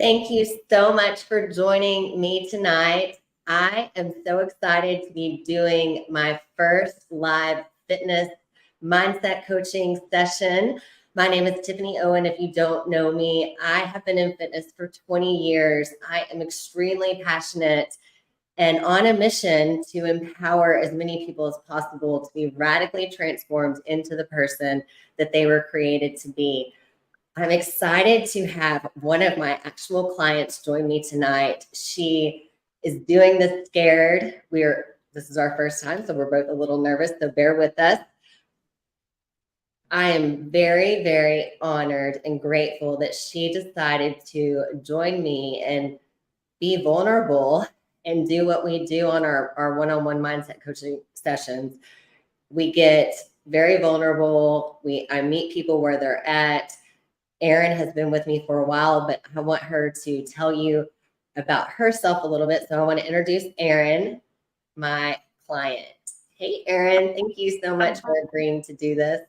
Thank you so much for joining me tonight. I am so excited to be doing my first live fitness mindset coaching session. My name is Tiffany Owen. If you don't know me, I have been in fitness for 20 years. I am extremely passionate and on a mission to empower as many people as possible to be radically transformed into the person that they were created to be. I'm excited to have one of my actual clients join me tonight. She is doing this scared. This is our first time, so we're both a little nervous, so bear with us. I am very, very honored and grateful that she decided to join me and be vulnerable and do what we do on our one-on-one mindset coaching sessions. We get very vulnerable. I meet people where they're at. Erin has been with me for a while, but I want her to tell you about herself a little bit. So I want to introduce Erin, my client. Hey, Erin, thank you so much for agreeing to do this.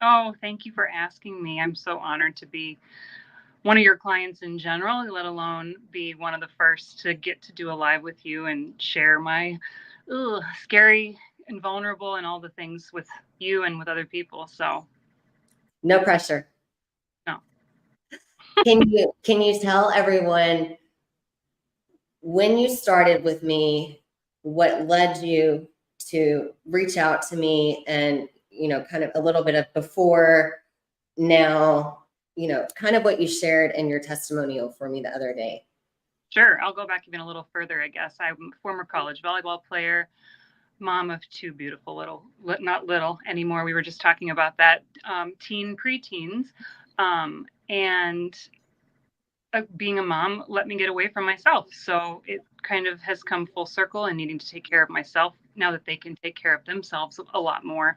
Oh, thank you for asking me. I'm so honored to be one of your clients in general, let alone be one of the first to get to do a live with you and share my scary and vulnerable and all the things with you and with other people. So no pressure. No. Can you tell everyone when you started with me, what led you to reach out to me, and kind of a little bit of before, now, kind of what you shared in your testimonial for me the other day? Sure. I'll go back even a little further, I guess. I'm a former college volleyball player, mom of two beautiful not little anymore. We were just talking about that, preteens. And being a mom let me get away from myself. So it kind of has come full circle and needing to take care of myself now that they can take care of themselves a lot more.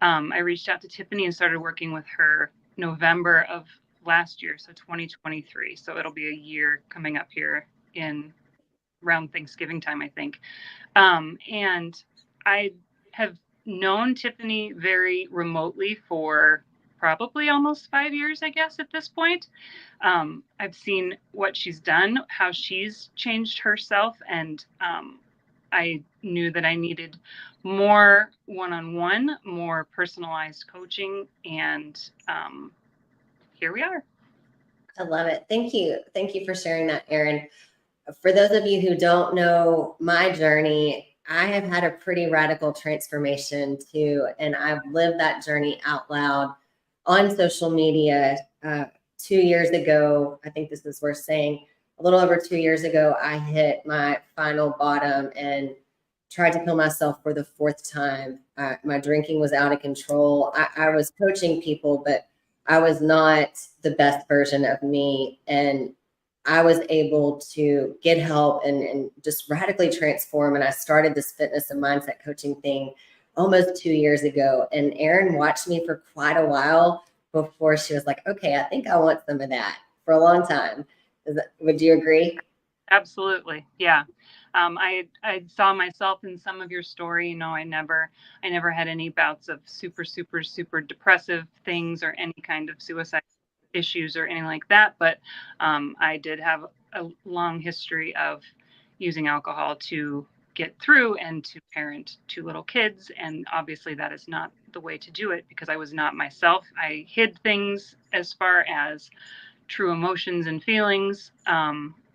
I reached out to Tiffany and started working with her November of last year, so 2023. So it'll be a year coming up here in around Thanksgiving time, I think. And I have known Tiffany very remotely for probably almost 5 years, I guess, at this point. I've seen what she's done, how she's changed herself, and I knew that I needed more one-on-one, more personalized coaching, and here we are. I love it. Thank you. Thank you for sharing that, Erin. For those of you who don't know my journey, I have had a pretty radical transformation too, and I've lived that journey out loud on social media. 2 years ago, I think this is worth saying, a little over 2 years ago, I hit my final bottom and tried to kill myself for the fourth time. My drinking was out of control. I was coaching people, but I was not the best version of me. And I was able to get help and just radically transform. And I started this fitness and mindset coaching thing almost 2 years ago. And Erin watched me for quite a while before she was like, okay, I think I want some of that, for a long time. Would you agree? Absolutely. Yeah. I saw myself in some of your story. I never had any bouts of super depressive things or any kind of suicide issues or anything like that. But I did have a long history of using alcohol to get through and to parent two little kids. And obviously that is not the way to do it because I was not myself. I hid things as far as true emotions and feelings,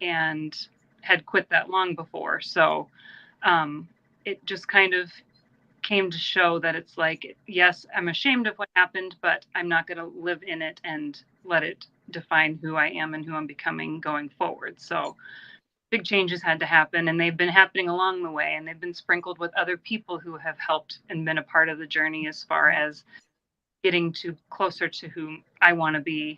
and had quit that long before. So it just kind of came to show that it's like, yes, I'm ashamed of what happened, but I'm not going to live in it and let it define who I am and who I'm becoming going forward. So big changes had to happen, and they've been happening along the way, and they've been sprinkled with other people who have helped and been a part of the journey as far as getting to closer to who I want to be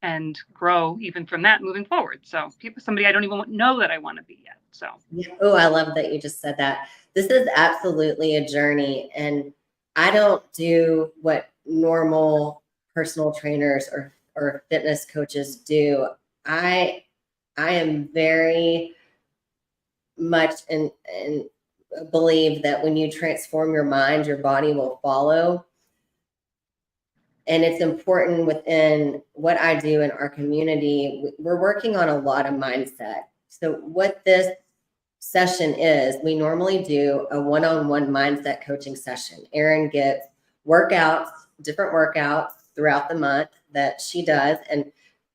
and grow even from that moving forward. So somebody I don't even know that I want to be yet. So yeah. Oh, I love that you just said that. This is absolutely a journey, and I don't do what normal personal trainers or fitness coaches do. I am very much in believe that when you transform your mind, your body will follow. And it's important within what I do in our community. We're working on a lot of mindset. So what this session is, we normally do a one-on-one mindset coaching session. Erin gets workouts, different workouts throughout the month that she does, and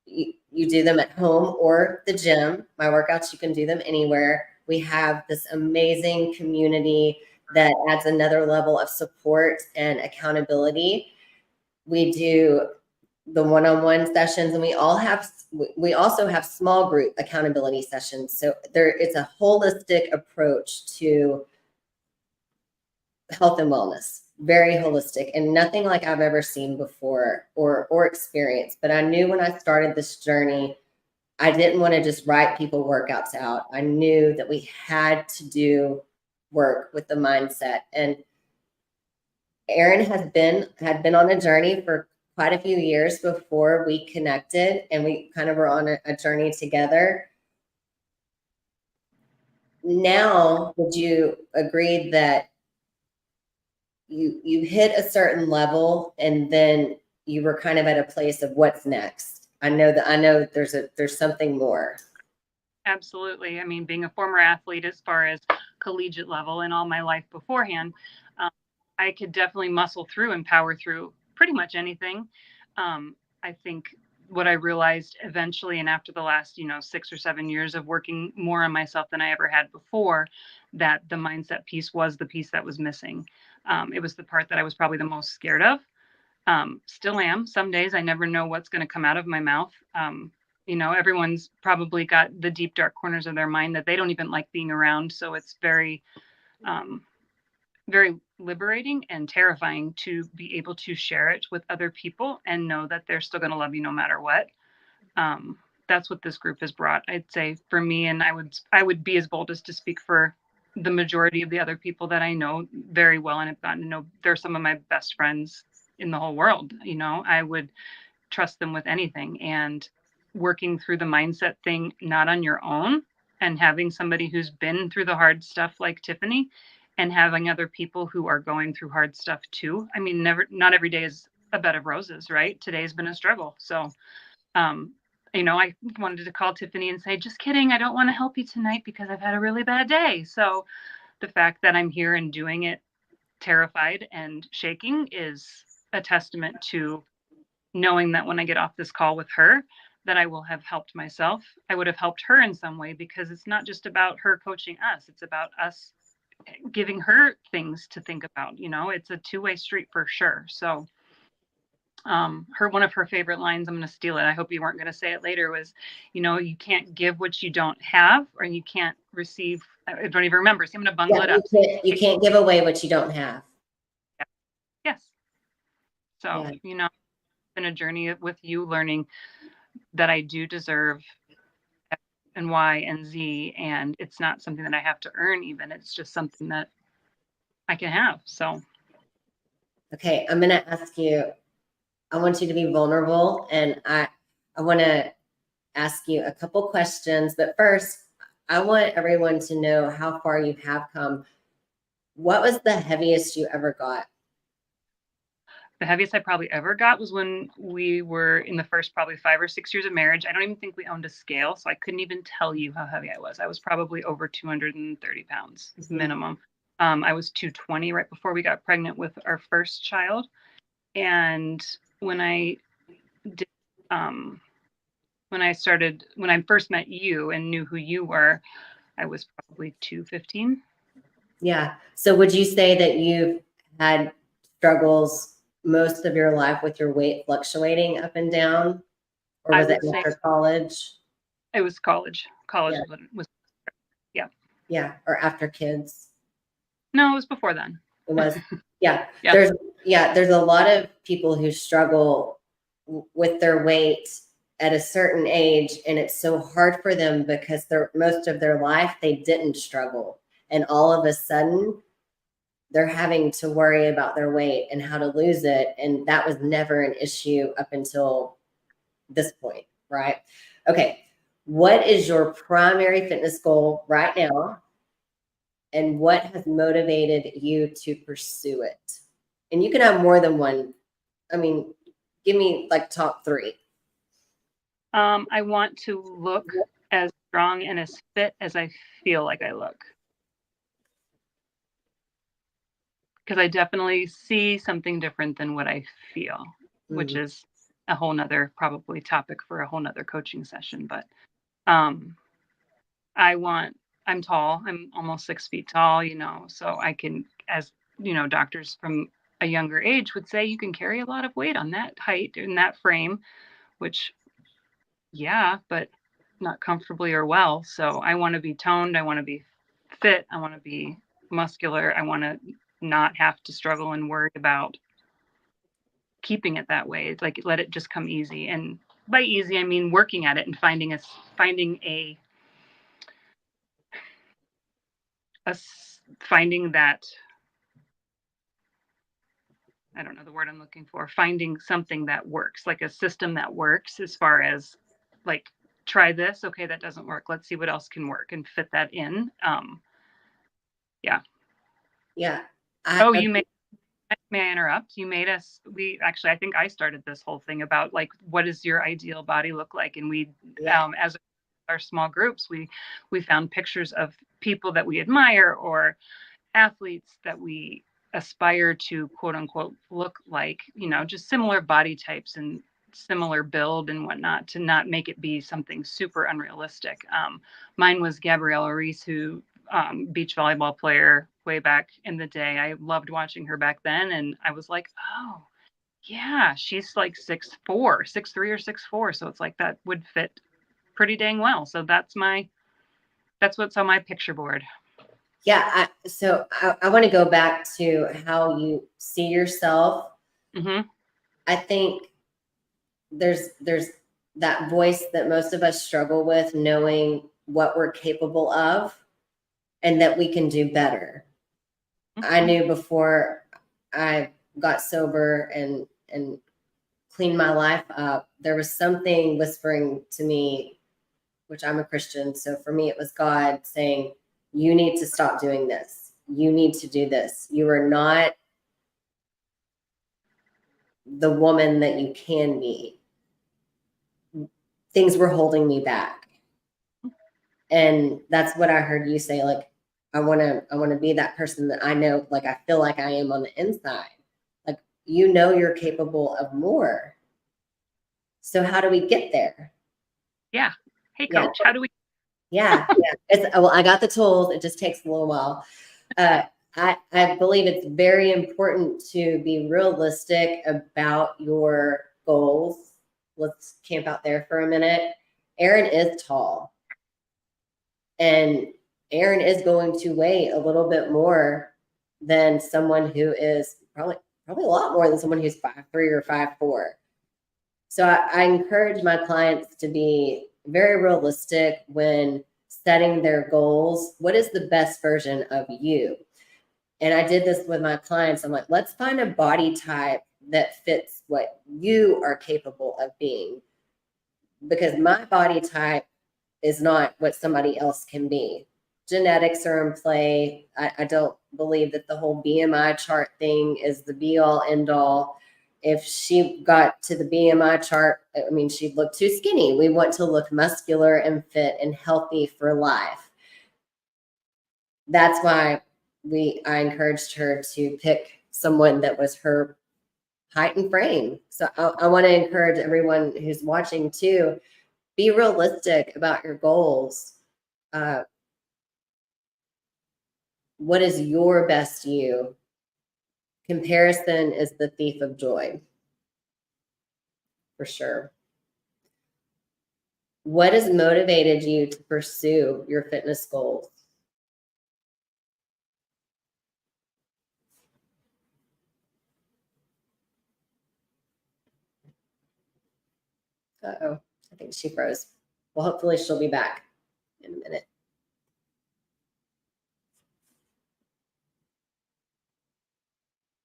you do them at home or the gym. My workouts, you can do them anywhere. We have this amazing community that adds another level of support and accountability. We do the one-on-one sessions, and we also have small group accountability sessions. So it's a holistic approach to health and wellness, very holistic, and nothing like I've ever seen before or experienced. But I knew when I started this journey, I didn't want to just write people workouts out. I knew that we had to do work with the mindset. And Erin had been on a journey for quite a few years before we connected, and we kind of were on a journey together. Now, would you agree that you hit a certain level and then you were kind of at a place of what's next? I know there's something more. Absolutely. I mean, being a former athlete as far as collegiate level and all my life beforehand, I could definitely muscle through and power through pretty much anything. I think what I realized eventually, and after the last, 6 or 7 years of working more on myself than I ever had before, that the mindset piece was the piece that was missing. It was the part that I was probably the most scared of. Still am. Some days I never know what's going to come out of my mouth. Everyone's probably got the deep, dark corners of their mind that they don't even like being around. So it's very, very liberating and terrifying to be able to share it with other people and know that they're still going to love you no matter what. That's what this group has brought, I'd say, for me. And I would be as bold as to speak for the majority of the other people that I know very well and have gotten to know. They're some of my best friends in the whole world. I would trust them with anything. And working through the mindset thing, not on your own, and having somebody who's been through the hard stuff like Tiffany, and having other people who are going through hard stuff too. I mean, not every day is a bed of roses, right? Today's been a struggle. So, I wanted to call Tiffany and say, just kidding, I don't want to help you tonight because I've had a really bad day. So the fact that I'm here and doing it terrified and shaking is a testament to knowing that when I get off this call with her, that I will have helped myself. I would have helped her in some way, because it's not just about her coaching us. It's about us giving her things to think about. It's a two-way street for sure. So one of her favorite lines, I'm going to steal it, I hope you weren't going to say it later, was, you can't give what you don't have, or you can't receive. I don't even remember. So I'm going to bungle it up. You can't give away what you don't have. Yes. So, it's been a journey with you learning that I do deserve X and Y and Z, and it's not something that I have to earn even. It's just something that I can have. So. Okay. I'm going to ask you, I want you to be vulnerable, and I want to ask you a couple questions, but first I want everyone to know how far you have come. What was the heaviest you ever got? The heaviest I probably ever got was when we were in the first probably 5 or 6 years of marriage. I don't even think we owned a scale, so I couldn't even tell you how heavy I was. I was probably over 230 pounds minimum. I was 220 right before we got pregnant with our first child. And when I did, when I first met you and knew who you were, I was probably 215. Yeah. So would you say that you've had struggles most of your life with your weight fluctuating up and down? Or was it after college? It was college. College was, yeah. Yeah. Or after kids? No, it was before then. It was. Yeah. Yeah. There's a lot of people who struggle with their weight at a certain age, and it's so hard for them because most of their life they didn't struggle, and all of a sudden they're having to worry about their weight and how to lose it, and that was never an issue up until this point, right? Okay, what is your primary fitness goal right now, and what has motivated you to pursue it? And you can have more than one. I mean, give me like top three. I want to look as strong and as fit as I feel like I look. Because I definitely see something different than what I feel, which is a whole nother probably topic for a whole nother coaching session. But I'm tall. I'm almost 6 feet tall, so I can, as doctors from a younger age would say, you can carry a lot of weight on that height in that frame, which, yeah, but not comfortably or well. So I want to be toned. I want to be fit. I want to be muscular. I want to not have to struggle and worry about keeping it that way. It's like, let it just come easy. And by easy, I mean working at it and finding that, I don't know the word I'm looking for, finding something that works, like a system that works, as far as like, try this. Okay, that doesn't work. Let's see what else can work and fit that in. Yeah. Yeah. May I interrupt? I think I started this whole thing about like, what does your ideal body look like? And as our small groups, we found pictures of people that we admire or athletes that we aspire to, quote unquote, look like, just similar body types and similar build and whatnot, to not make it be something super unrealistic. Mine was Gabriella Reese, who beach volleyball player way back in the day. I loved watching her back then, and I was like, oh yeah, she's like 6'4", 6'3", or 6'4", so it's like that would fit pretty dang well. So that's what's on my picture board. Yeah. So I want to go back to how you see yourself. Mm-hmm. I think there's that voice that most of us struggle with, knowing what we're capable of and that we can do better. Mm-hmm. I knew before I got sober and cleaned my life up, there was something whispering to me, which I'm a Christian. So for me, it was God saying, you need to stop doing this. You need to do this. You are not the woman that you can be. Things were holding me back. And that's what I heard you say. Like, I want to be that person that I know, like, I feel like I am on the inside. Like, you're capable of more. So how do we get there? Yeah. Hey, coach, how do we? Yeah. Well, I got the tools. It just takes a little while. I believe it's very important to be realistic about your goals. Let's camp out there for a minute. Erin is tall, and Erin is going to weigh a little bit more than someone who is probably a lot more than someone who's 5'3" or 5'4". So I encourage my clients to be very realistic when setting their goals. What is the best version of you? And I did this with my clients. I'm like, let's find a body type that fits what you are capable of being. Because my body type is not what somebody else can be. Genetics are in play. I don't believe that the whole BMI chart thing is the be all end all. If she got to the BMI chart, I mean, she'd look too skinny. We want to look muscular and fit and healthy for life. That's why I encouraged her to pick someone that was her height and frame. So I want to encourage everyone who's watching too, be realistic about your goals. What is your best you? Comparison is the thief of joy, for sure. What has motivated you to pursue your fitness goals? Uh-oh, I think she froze. Well, hopefully she'll be back in a minute.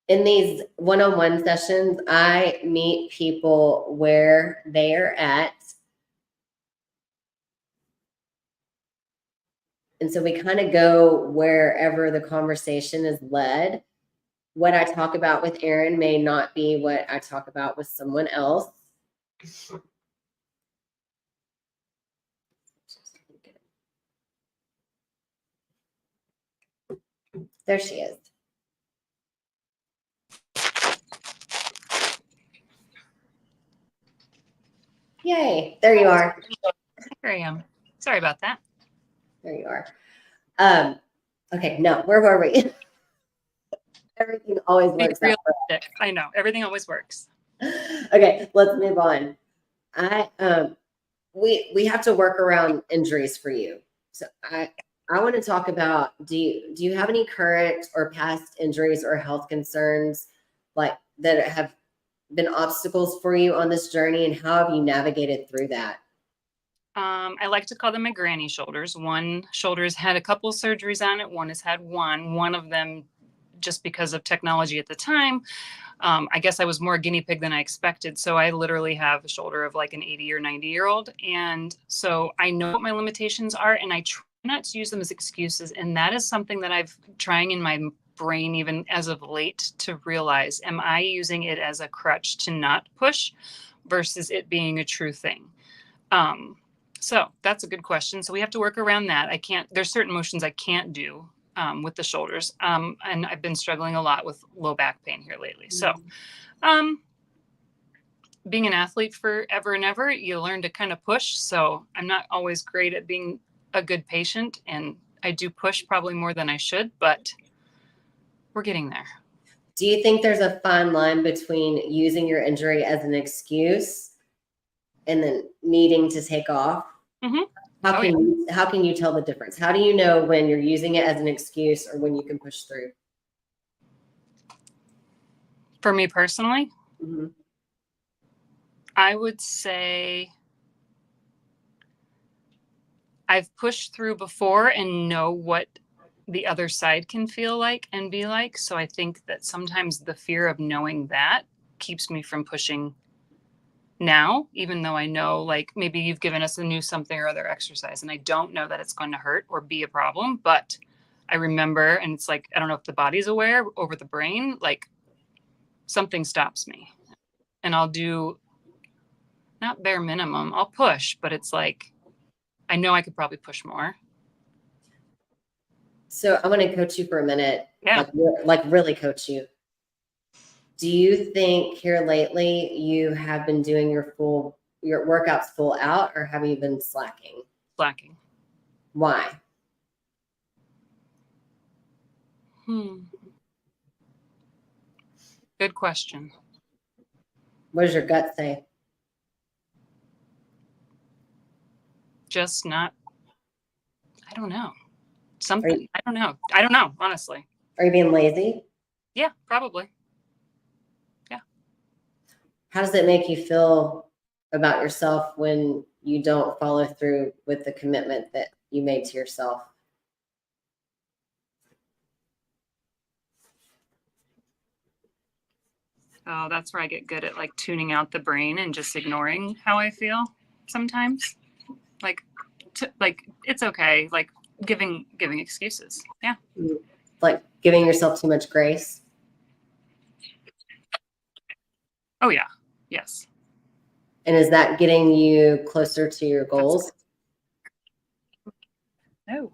In these one-on-one sessions, I meet people where they're at. And so we kind of go wherever the conversation is led. what I talk about with Erin may not be what I talk about with someone else. There she is. Yay, there you are. Here I am. Sorry about that. There you are. Okay, no, where were we? Everything always Be works out. realistic. I know everything always works. Okay, let's move on. We have to work around injuries for you. So I want to talk about, do you have any current or past injuries or health concerns like that have been obstacles for you on this journey, and how have you navigated through that? I like to call them my granny shoulders. One shoulder's had a couple surgeries on it. One has had one. One of them, just because of technology at the time, I guess I was more a guinea pig than I expected. So I literally have a shoulder of like an 80 or 90-year-old. And so I know what my limitations are, and I try not to use them as excuses. And that is something that I've trying in my brain, even as of late, to realize, am I using it as a crutch to not push versus it being a true thing? So that's a good question. So we have to work around that. There's certain motions I can't do with the shoulders. And I've been struggling a lot with low back pain here lately. So being an athlete forever and ever, you learn to kind of push. So I'm not always great at being a good patient, and I do push probably more than I should, but we're getting there. Do you think there's a fine line between using your injury as an excuse and then needing to take off? Mm-hmm. How can you tell the difference? How do you know when you're using it as an excuse or when you can push through? For me personally, Mm-hmm. I would say I've pushed through before and know what the other side can feel like and be like. So I think that sometimes the fear of knowing that keeps me from pushing now, even though I know, like, maybe you've given us a new something or other exercise and I don't know that it's going to hurt or be a problem, but I remember, and it's like, I don't know if the body's aware over the brain, like something stops me and I'll do not bare minimum, I'll push, but it's like, I know I could probably push more. So I want to coach you for a minute. Yeah. Like really coach you. Do you think here lately you have been doing your workouts full out, or have you been slacking? Slacking. Why? Good question. What does your gut say? Just not, I don't know. Something. I don't know, honestly. Are you being lazy? Yeah, probably. Yeah. How does it make you feel about yourself when you don't follow through with the commitment that you made to yourself? Oh, that's where I get good at like tuning out the brain and just ignoring how I feel sometimes. Like, it's okay. Like giving excuses. Yeah. Like giving yourself too much grace? Oh yeah. Yes. And is that getting you closer to your goals? No.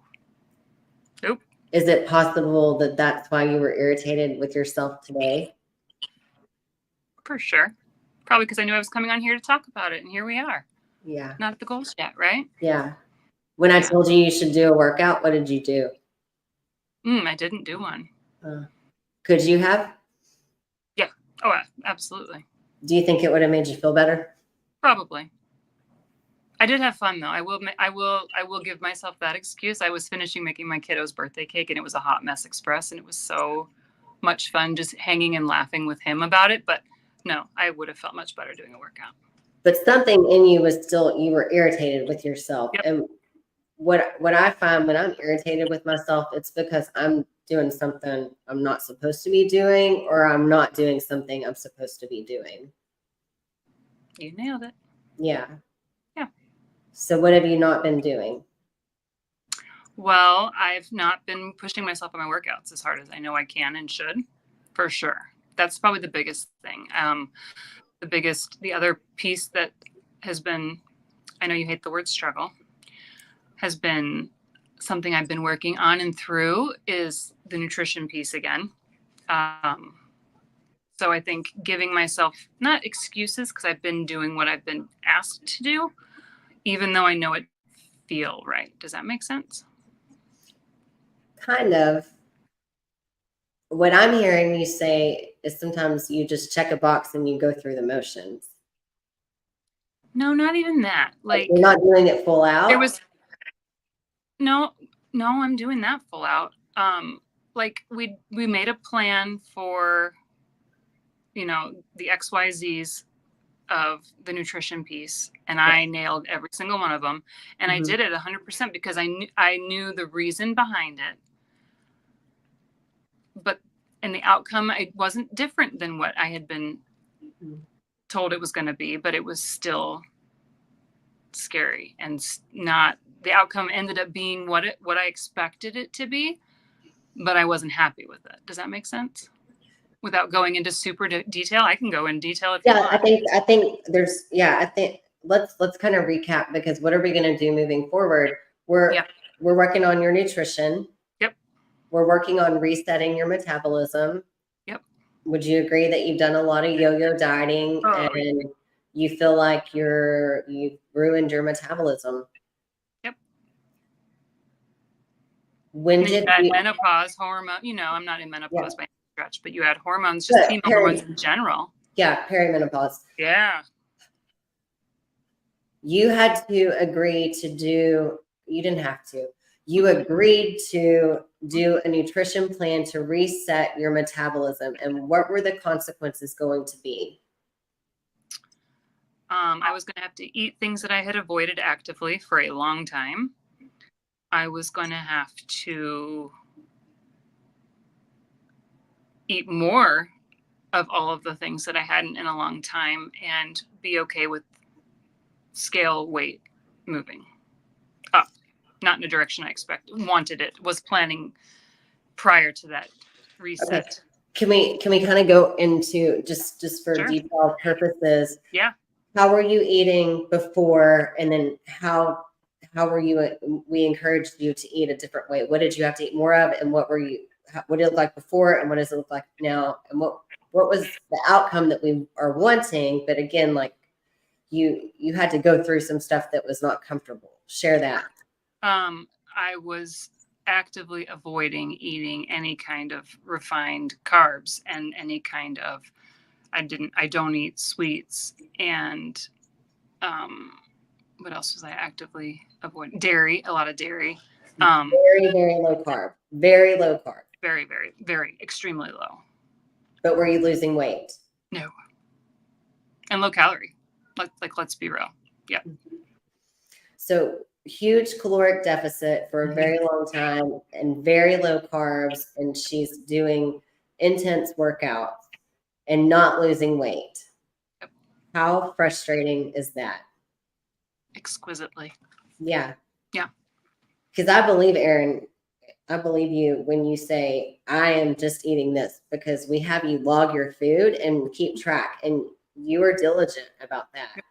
Nope. Is it possible that that's why you were irritated with yourself today? For sure. Probably because I knew I was coming on here to talk about it, and here we are. Yeah. Not at the goals yet, right? Yeah. When I told you should do a workout, what did you do? I didn't do one. Could you have? Yeah. Oh, absolutely. Do you think it would have made you feel better? Probably. I did have fun though. I will give myself that excuse. I was finishing making my kiddo's birthday cake, and it was a hot mess express, and it was so much fun just hanging and laughing with him about it. But no, I would have felt much better doing a workout. But something in you was still, you were irritated with yourself. Yep. And what I find when I'm irritated with myself, it's because I'm doing something I'm not supposed to be doing, or I'm not doing something I'm supposed to be doing. You nailed it. Yeah. Yeah. So what have you not been doing? Well, I've not been pushing myself on my workouts as hard as I know I can and should. For sure. That's probably the biggest thing. The other piece that has been, I know you hate the word struggle, has been something I've been working on and through is the nutrition piece again. Um, so I think giving myself not excuses because I've been doing what I've been asked to do, even though I know it feel right. Does that make sense? Kind of. What I'm hearing you say is sometimes you just check a box and you go through the motions. No, not even that. Like Like you're not doing it full out. there was no, I'm doing that full out. Like we made a plan for, you know, the XYZs of the nutrition piece, and Yeah. I nailed every single one of them, and I did it 100% because I knew the reason behind it. But and the outcome, it wasn't different than what I had been told it was going to be, but it was still scary and not the outcome ended up being what I expected it to be, but I wasn't happy with it. Does that make sense? Without going into super detail, I can go in detail if you want. I think there's I think let's kind of recap, because what are we going to do moving forward? We're working on your nutrition. Yep. We're working on resetting your metabolism. Yep. Would you agree that you've done a lot of yo-yo dieting and you feel like you've ruined your metabolism? Yep. When did you menopause hormone? You know, I'm not in menopause by any stretch, but you had hormones, just female hormones in general. Yeah, perimenopause. Yeah. You had to agree to do. You didn't have to. You agreed to do a nutrition plan to reset your metabolism. And what were the consequences going to be? I was going to have to eat things that I had avoided actively for a long time. I was going to have to eat more of all of the things that I hadn't in a long time and be okay with scale weight moving up, not in a direction I wanted it, was planning prior to that reset. Okay. Can we kind of go into just for detailed purposes? Yeah. How were you eating before, and then how were you? We encouraged you to eat a different way. What did you have to eat more of, and what did it look like before, and what does it look like now, and what was the outcome that we are wanting? But again, like you had to go through some stuff that was not comfortable. Share that. I was actively avoiding eating any kind of refined carbs and any kind of I don't eat sweets, and what else was I actively avoiding? Dairy, a lot of dairy. Very, very low carb. Very low carb. Very, very, very extremely low. But were you losing weight? No. And low calorie. Like let's be real. Yeah. So huge caloric deficit for a very long time and very low carbs, and she's doing intense workouts and not losing weight. Yep. How frustrating is that? Exquisitely. Yeah. Yeah. Because I believe, Erin, I believe you when you say, I am just eating this, because we have you log your food and keep track, and you are diligent about that. Yep.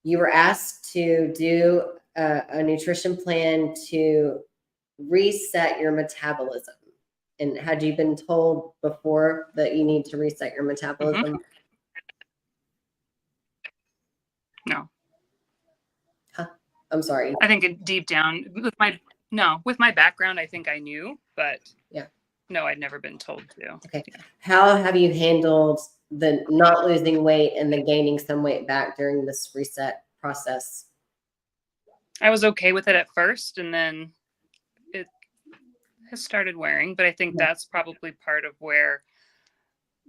You were asked to do a nutrition plan to reset your metabolism. And had you been told before that you need to reset your metabolism? No. Huh? I'm sorry. I think deep down with my background, I think I knew, but no, I'd never been told to. Okay. Yeah. How have you handled the not losing weight and the gaining some weight back during this reset process? I was okay with it at first, and then it has started wearing, but I think that's probably part of where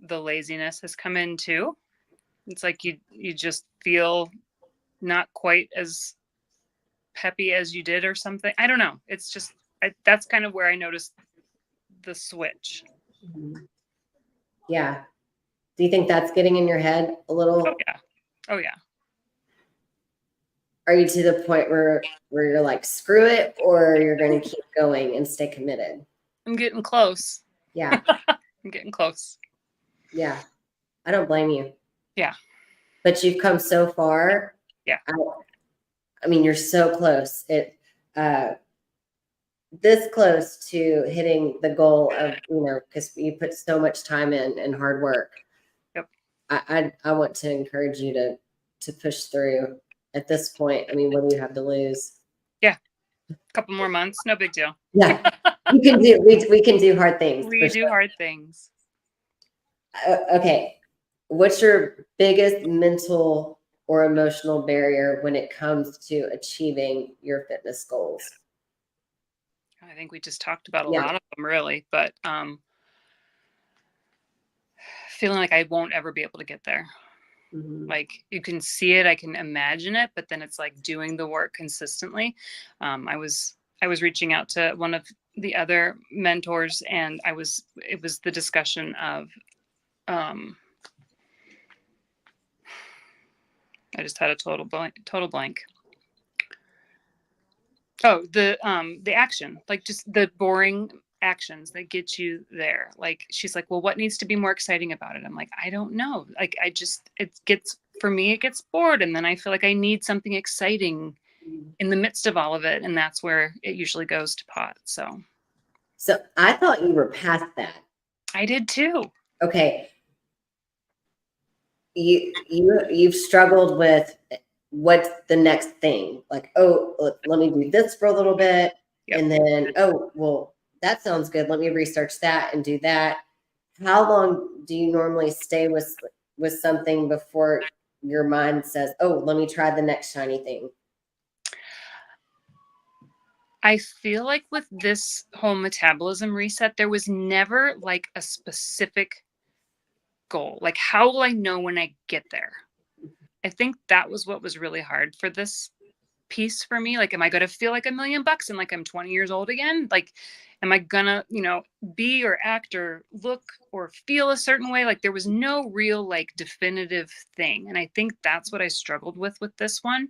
the laziness has come in too. It's like you just feel not quite as peppy as you did or something. I don't know. It's just that's kind of where I noticed the switch. Yeah. Do you think that's getting in your head a little? Oh yeah. Are you to the point where you're like, screw it, or you're going to keep going and stay committed? I'm getting close. Yeah. I'm getting close. Yeah. I don't blame you. Yeah. But you've come so far. Yeah. I mean, you're so close. Uh, this close to hitting the goal of, because you put so much time in and hard work. Yep. I want to encourage you to push through at this point. I mean, what do you have to lose? Yeah. A couple more months. No big deal. Yeah. we can do hard things. We do hard things. Okay. What's your biggest mental or emotional barrier when it comes to achieving your fitness goals? I think we just talked about a lot of them, really, but feeling like I won't ever be able to get there. Mm-hmm. Like, you can see it, I can imagine it, but then it's like doing the work consistently. I was reaching out to one of the other mentors, and it was the discussion of I just had a total blank. Oh, the action, like just the boring actions that get you there. Like, she's like, well, what needs to be more exciting about it? I'm like, I don't know. Like, for me, it gets bored. And then I feel like I need something exciting in the midst of all of it. And that's where it usually goes to pot. So I thought you were past that. I did too. Okay. You've struggled with what's the next thing? Like, oh, let me do this for a little bit. Yep. And then, oh, well, that sounds good. Let me research that and do that. How long do you normally stay with something before your mind says, oh, let me try the next shiny thing? I feel like with this whole metabolism reset, there was never like a specific goal. Like, how will I know when I get there? I think that was what was really hard for this piece for me. Like, am I going to feel like $1,000,000 and like I'm 20 years old again? Like, am I gonna, be or act or look or feel a certain way? Like, there was no real like definitive thing. And I think that's what I struggled with this one.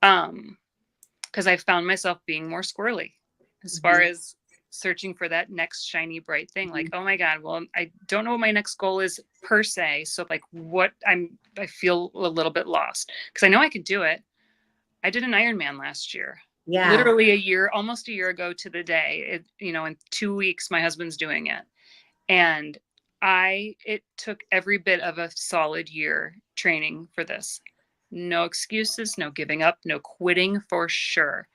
Because I found myself being more squirrely as far as searching for that next shiny bright thing. Like, oh my God, well, I don't know what my next goal is per se. So like I feel a little bit lost because I know I could do it. I did an Ironman last year. Yeah. Literally almost a year ago to the day. In 2 weeks, my husband's doing it. And it took every bit of a solid year training for this. No excuses, no giving up, no quitting for sure.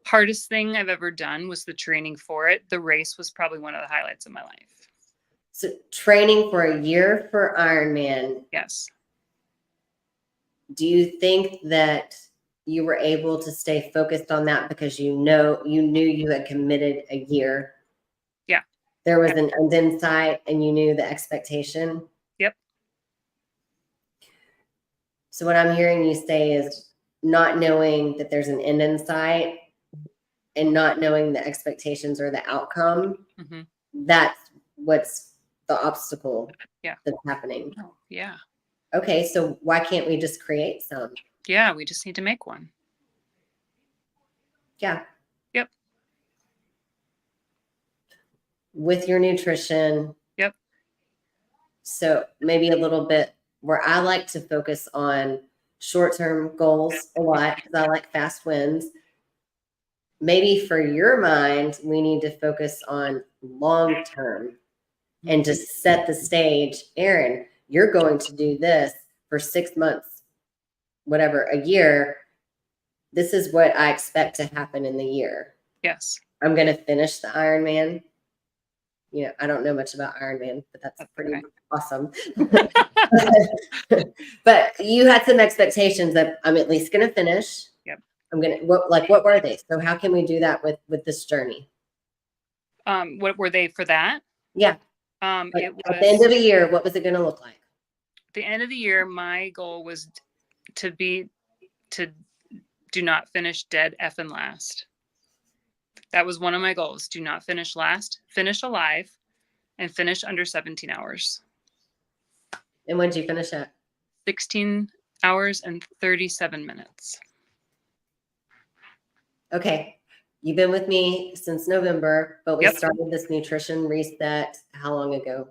Hardest thing I've ever done was the training for it. The race was probably one of the highlights of my life. So training for a year for Ironman. Yes. Do you think that you were able to stay focused on that because you knew you had committed a year? Yeah. There was an end in sight and you knew the expectation? Yep. So what I'm hearing you say is not knowing that there's an end in sight and not knowing the expectations or the outcome. Mm-hmm. That's what's the obstacle that's happening. Oh, yeah. Okay, so why can't we just create some? Yeah, we just need to make one. Yeah. Yep. With your nutrition. Yep. So maybe a little bit where I like to focus on short-term goals a lot because I like fast wins. Maybe for your mind, we need to focus on long-term and just set the stage. Erin, you're going to do this for 6 months, whatever, a year. This is what I expect to happen in the year. Yes. I'm going to finish the Ironman. I don't know much about Ironman, but that's pretty awesome. But you had some expectations that I'm at least going to finish. Yep. What were they? So how can we do that with this journey? What were they for that? Yeah. It was at the end of the year, what was it going to look like? At the end of the year, my goal was to do not finish dead effing last. That was one of my goals. Do not finish last, finish alive, and finish under 17 hours. And when did you finish at? 16 hours and 37 minutes. Okay. You've been with me since November, but we Yep. started this nutrition reset how long ago?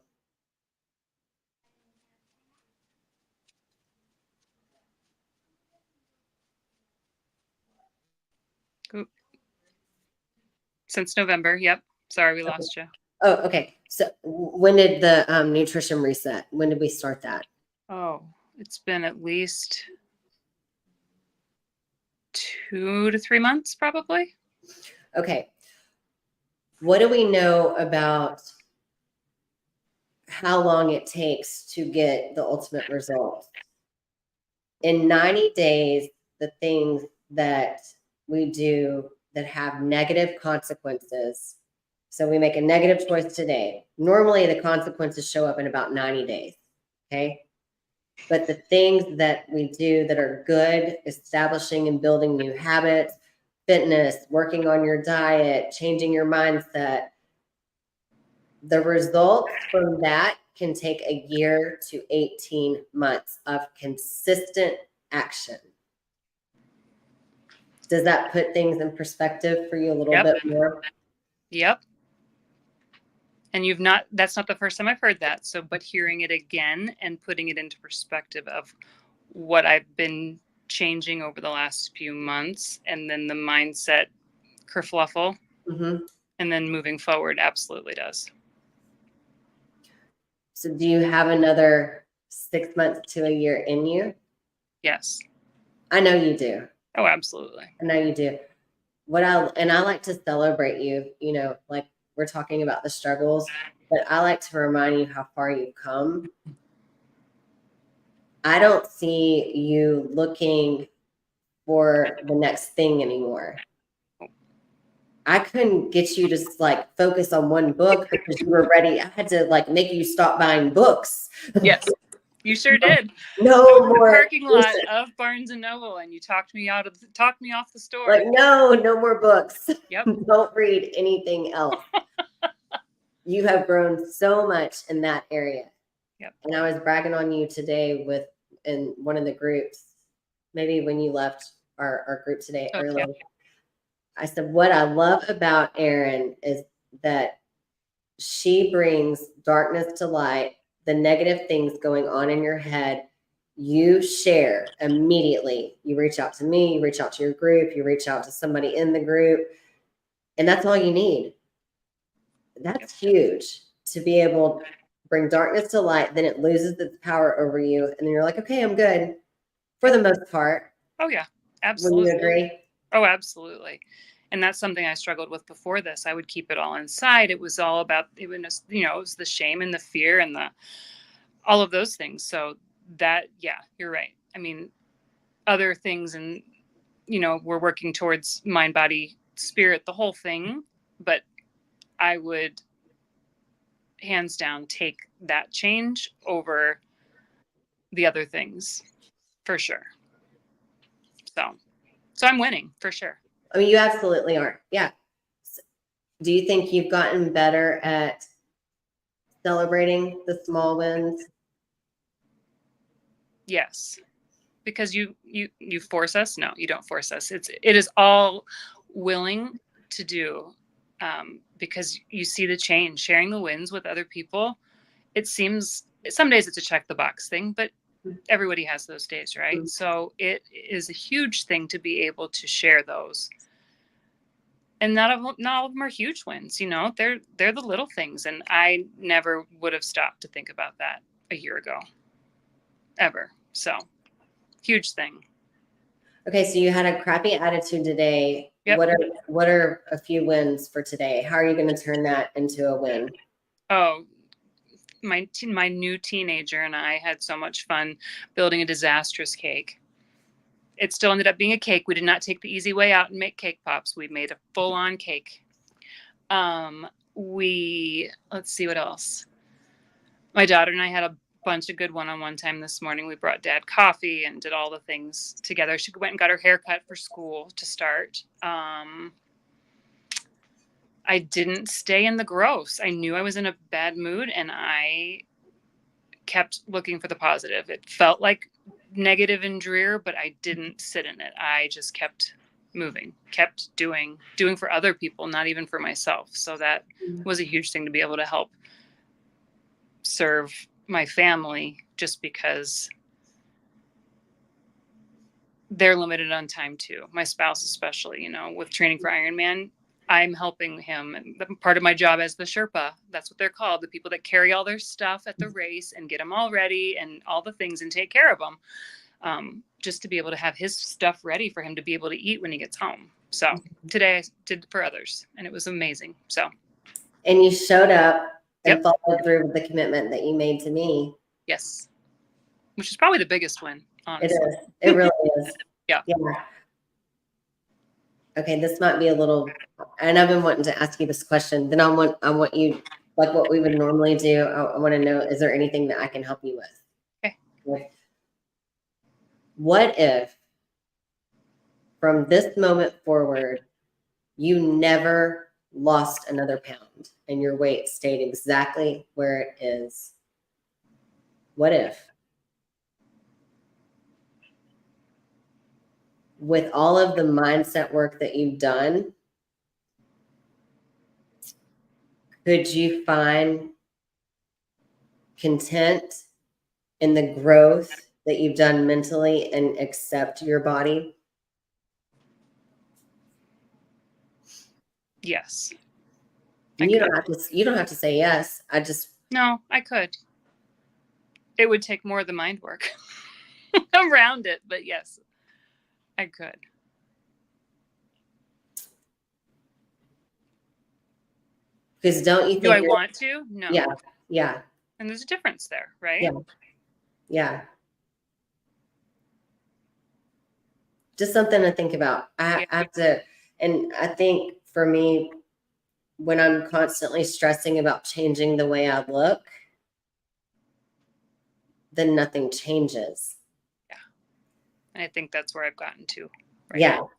Since November. Yep. Sorry, we lost you. Oh, okay. So when did the nutrition reset? When did we start that? Oh, it's been at least 2 to 3 months, probably. Okay. What do we know about how long it takes to get the ultimate result? In 90 days, the things that we do that have negative consequences. So we make a negative choice today. Normally, the consequences show up in about 90 days. Okay. But the things that we do that are good, establishing and building new habits, fitness, working on your diet, changing your mindset, the results from that can take a year to 18 months of consistent action. Does that put things in perspective for you a little bit more? Yep. And that's not the first time I've heard that. So, but hearing it again and putting it into perspective of what I've been changing over the last few months, and then the mindset kerfluffle, and then moving forward absolutely does. So do you have another 6 months to a year in you? Yes. I know you do. Oh, absolutely. I know you do. I like to celebrate you, like we're talking about the struggles, but I like to remind you how far you've come. I don't see you looking for the next thing anymore. I couldn't get you to like focus on one book because you were ready. I had to like make you stop buying books. Yes, you sure did. No more parking lot of Barnes and Noble, and you talked me off the store. Like no more books. Yep. Don't read anything else. You have grown so much in that area. Yep. And I was bragging on you today in one of the groups, maybe when you left our group today early. Yeah. I said, what I love about Erin is that she brings darkness to light, the negative things going on in your head. You share immediately. You reach out to me, you reach out to your group, you reach out to somebody in the group, and that's all you need. That's huge to be able to bring darkness to light. Then it loses its power over you. And then you're like, okay, I'm good for the most part. Oh, yeah, absolutely. Would you agree? Oh, absolutely. And that's something I struggled with before this. I would keep it all inside. It was all about, it was the shame and the fear and all of those things. So that, yeah, you're right. I mean, other things, and, we're working towards mind, body, spirit, the whole thing. But I would hands down take that change over the other things for sure. So I'm winning for sure. I mean, you absolutely are. Yeah. Do you think you've gotten better at celebrating the small wins? Yes. Because you force us. No, you don't force us. It is all willing to do, because you see the change. Sharing the wins with other people, it seems some days it's a check the box thing, but everybody has those days, right? Mm-hmm. So it is a huge thing to be able to share those. And not all of them are huge wins, they're the little things. And I never would have stopped to think about that a year ago, ever. So huge thing. Okay, so you had a crappy attitude today. Yep. What are a few wins for today? How are you going to turn that into a win? Oh, my new teenager and I had so much fun building a disastrous cake. It still ended up being a cake. We did not take the easy way out and make cake pops. We made a full-on cake. Let's see what else. My daughter and I had a bunch of good one-on-one time this morning. We brought Dad coffee and did all the things together. She went and got her hair cut for school to start. I didn't stay in the gross. I knew I was in a bad mood, and I kept looking for the positive. It felt like negative and drear, but I didn't sit in it. I just kept moving, kept doing for other people, not even for myself. So that was a huge thing to be able to help serve my family, just because they're limited on time too. My spouse, especially, with training for Ironman, I'm helping him. And part of my job as the Sherpa, that's what they're called, the people that carry all their stuff at the race and get them all ready and all the things and take care of them. Just to be able to have his stuff ready for him to be able to eat when he gets home. So today I did for others, and it was amazing. So. And you showed up and Yep. followed through with the commitment that you made to me. Yes. Which is probably the biggest win, honestly. It is. It really is. Yeah. Okay, this might be a little, and I've been wanting to ask you this question. Then I want you, like what we would normally do. I want to know, is there anything that I can help you with? Okay. What if from this moment forward, you never lost another pound and your weight stayed exactly where it is? What if? With all of the mindset work that you've done, could you find content in the growth that you've done mentally and accept your body? Yes. You don't have to say yes. No, I could. It would take more of the mind work around it, but yes, I could. Because don't you think? Do I want to? No. Yeah. Yeah. And there's a difference there, right? Yeah. Yeah. Just something to think about. I have to, and I think for me, when I'm constantly stressing about changing the way I look, then nothing changes. Yeah. And I think that's where I've gotten to. Right now,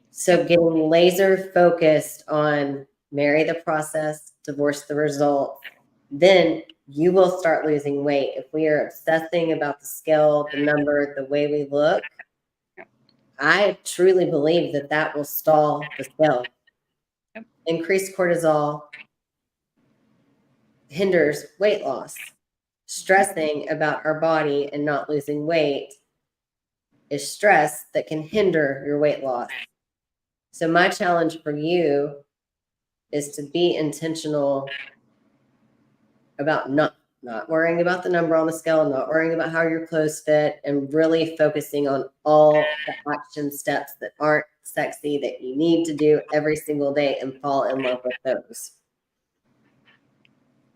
so getting laser focused on marry the process, divorce the result, then you will start losing weight. If we are obsessing about the scale, the number, the way we look, I truly believe that will stall the scale. Increased cortisol hinders weight loss. Stressing about our body and not losing weight is stress that can hinder your weight loss. So my challenge for you is to be intentional about not worrying about the number on the scale, not worrying about how your clothes fit, and really focusing on all the action steps that aren't sexy that you need to do every single day and fall in love with those.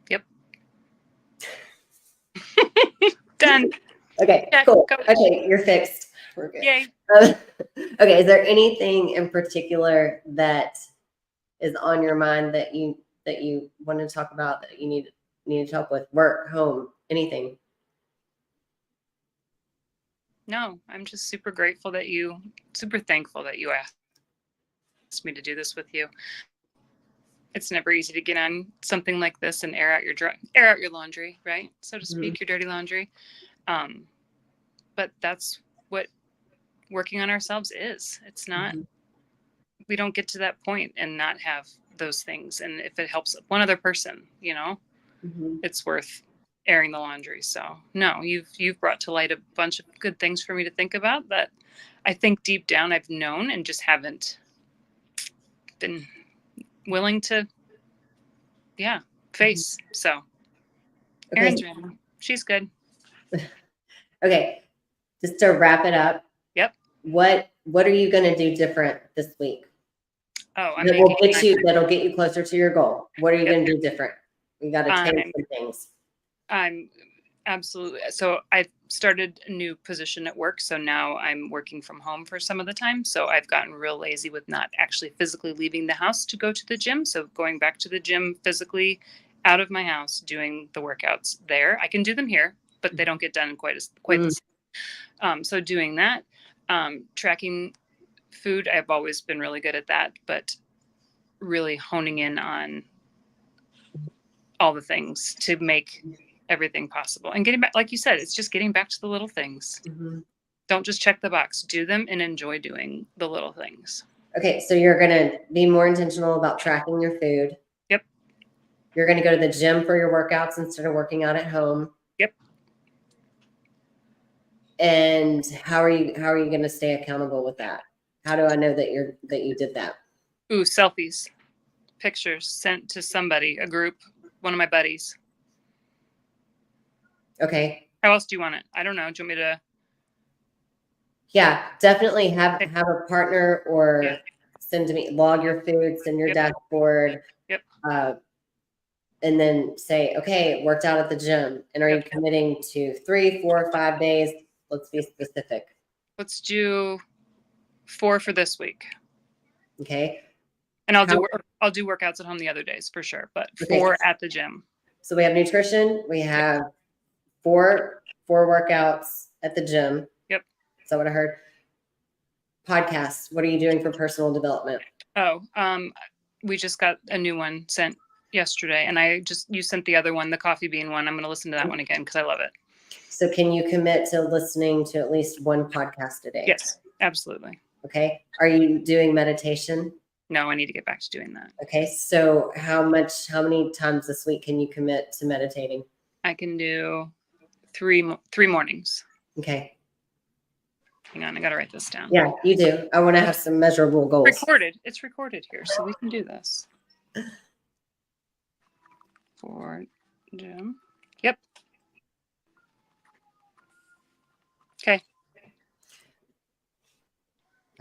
Yep. Done. Okay, cool. Okay, you're fixed. We're good. Yay. Okay, is there anything in particular that is on your mind that you want to talk about, that you need help with? Work, home, anything? No, I'm just super thankful that you asked me to do this with you. It's never easy to get on something like this and air out your laundry, right? So to speak, your dirty laundry. But that's what working on ourselves is. It's not, we don't get to that point and not have those things. And if it helps one other person, it's worth airing the laundry. So no, you've brought to light a bunch of good things for me to think about that I think deep down I've known and just haven't been willing to face. So Erin's ready. She's good. Okay, just to wrap it up. Yep. What are you going to do different this week? Oh, that'll get you closer to your goal. What are you going to do different? You got to change some things. I'm absolutely. So I started a new position at work. So now I'm working from home for some of the time. So I've gotten real lazy with not actually physically leaving the house to go to the gym. So going back to the gym physically out of my house, doing the workouts there. I can do them here, but they don't get done quite the same. So doing that, tracking food, I've always been really good at that, but really honing in on all the things to make everything possible and getting back, like you said, it's just getting back to the little things. Don't just check the box, do them and enjoy doing the little things. Okay, so you're going to be more intentional about tracking your food. Yep. You're going to go to the gym for your workouts instead of working out at home. Yep. And how are you going to stay accountable with that? How do I know that you did that? Ooh, selfies, pictures sent to somebody, a group, one of my buddies. Okay. How else do you want it? I don't know. Do you want me to? Yeah, definitely have a partner or Yeah. send to me, log your food, send your Yep. dashboard. Yep. And then say, okay, worked out at the gym. And are you committing to 3, 4, 5 days? Let's be specific. Let's do 4 for this week. Okay. And I'll do workouts at home the other days for sure, but 4 at the gym. So we have nutrition. We have 4 workouts at the gym. Yep. Is that what I heard? Podcasts. What are you doing for personal development? Oh, we just got a new one sent yesterday, and you sent the other one, the coffee bean one. I'm going to listen to that one again because I love it. So can you commit to listening to at least one podcast a day? Yes, absolutely. Okay. Are you doing meditation? No, I need to get back to doing that. Okay. So how many times this week can you commit to meditating? I can do 3 mornings. Okay. Hang on, I got to write this down. Yeah, you do. I want to have some measurable goals. It's recorded here, so we can do this. For gym. Yep. Okay.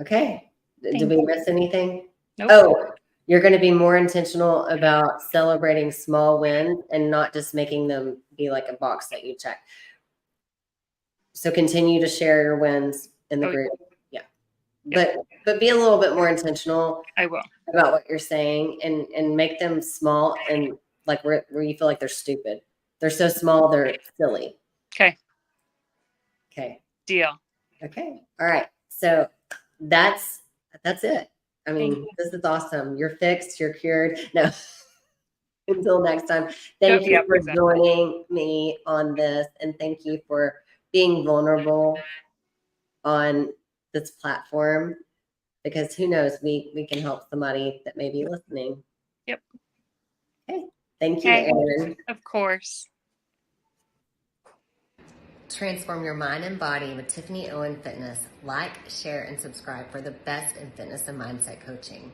Okay. Did we miss anything? Nope. Oh, you're going to be more intentional about celebrating small wins and not just making them be like a box that you check. So continue to share your wins in the group. Yeah. But be a little bit more intentional. I will. About what you're saying and make them small and like where you feel like they're stupid. They're so small, they're silly. Okay. Deal. Okay. All right. So that's it. I mean, this is awesome. You're fixed. You're cured. No. Until next time. Thank you for joining me on this, and thank you for being vulnerable on this platform, because who knows, we can help somebody that may be listening. Yep. Okay. Thank you, Erin. Of course. Transform your mind and body with Tiffany Owen Fitness. Like, share, and subscribe for the best in fitness and mindset coaching.